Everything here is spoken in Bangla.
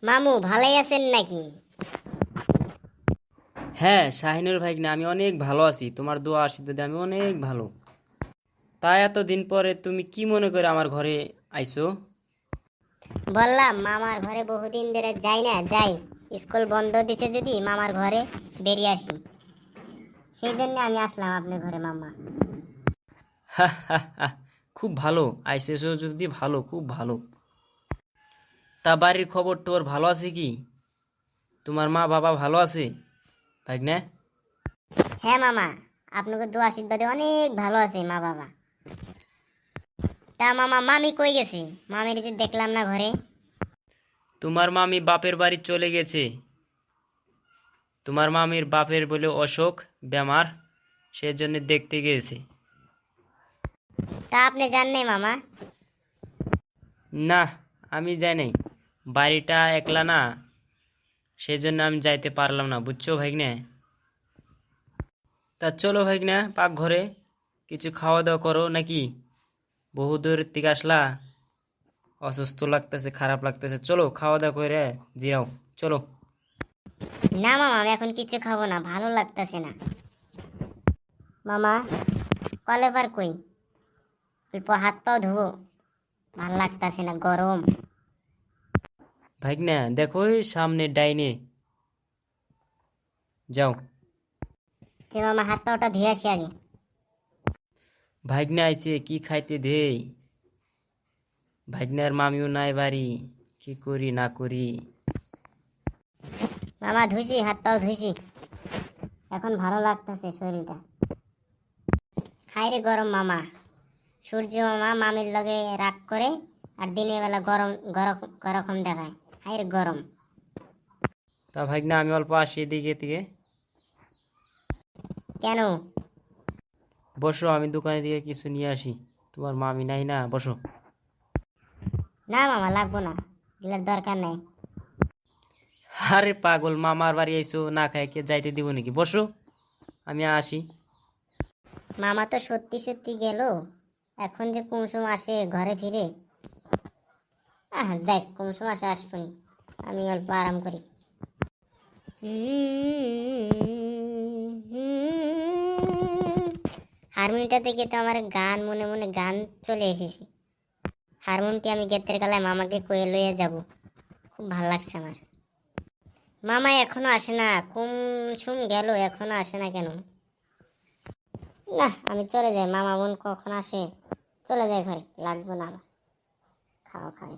মামু ভালোই আছেন নাকি? হ্যাঁ শাহিনুর ভাইগনা, আমি অনেক ভালো আছি। তোমার দোয়া আশীর্বাদে আমি অনেক ভালো। তাই এতদিন পরে তুমি কি মনে করে আমার ঘরে আইছো? বললাম মামার ঘরে বহুদিন ধরে যাই না, যাই। স্কুল বন্ধ দিছে, যদি মামার ঘরে বেরিয়ে আসি। সেই জন্য আমি আসলাম আপনার ঘরে মামা। খুব ভালো আইসেছো, যদি ভালো, খুব ভালো। তা বাড়ির খবর তোর ভালো আছে কি? তোমার মা বাবা ভালো আছে ভাইগনা? হ্যাঁ মামা, আপনাকে দোয়া আশীর্বাদে অনেক ভালো আছে মা বাবা। তা মামা, মামি কই গেছে? মামির যে দেখলাম না ঘরে। তোমার মামি বাপের বাড়ি চলে গেছে। তোমার মামির বাপের বলে অসুখ, বেমার, সেজন্য দেখতে গেছে। তা আপনি জান নাই মামা? না, আমি যাই নাই। বাড়িটা একলা না, সেজন্য আমি যাইতে পারলাম না, বুঝছো ভাইগনা? তা চলো ভাইগনা পাক ঘরে, কিছু খাওয়া দাওয়া করো নাকি? বহু দূর থেকে আসলা, অসুস্থ লাগতেছে, খারাপ লাগতেছে। চলো খাওয়া দাওয়া করে জিরাও, চলো। না মামা, আমি এখন কিছু খাবো না, ভালো লাগতেছে না। মামা, কলেবার কই? অল্প হাত পাও ধোবো, ভাল লাগতেছে না, গরম। ভাইগনা দেখো ওই সামনে ডাইনে, যাও। তে মামা, হাত পাওটা ধুয়ে আসি আগে। ভাইগনা আইছে, কি খাইতে দেই? ভাইগনার মামিও নাই বাড়ি, কি করি না করি। মামা ধুইছি, হাত পাও ধুইছি, এখন ভালো লাগতেছে শরীরটা। হায় রে গরম মামা। সূর্য মামা মামির লগে রাগ করে, আর দিনের বেলা গরম গরম গরম দেখায়। হায় রে গরম। তা ভাইগনা আমি অল্প আসি এদিকে থেকে। কেন? বসো, আমি দোকানে থেকে কিছু নিয়ে আসি। তোমার মামি নাই না, বসো। না মামা, লাগবো না, এগুলোর দরকার নাই। আরে পাগল, মামার বাড়ি আইসো, না খাই কে যাইতে দিব নাকি? বসো, আমি আসি। মামা তো সত্যি সত্যি গেল, এখন যে কুমসুম আসে ঘরে ফিরে। যাই, কুমসুম আসে আসবনি, আমি অল্প আরাম করি। হারমোনিটা থেকে তো আমার গান মনে মনে গান চলে এসেছে। হারমোনিয়ামটি আমি গেতের গলায় মামাকে কয়ে লইয়া যাব। খুব ভাল লাগছে আমার। মামা এখনো আসে না, কুমসুম গেল, এখনো আসে না কেন? না, আমি চলে যাই, মামা বোন কখন আসে? চলে যাই ঘরে, লাগবো না আমার খাওয়া খাই।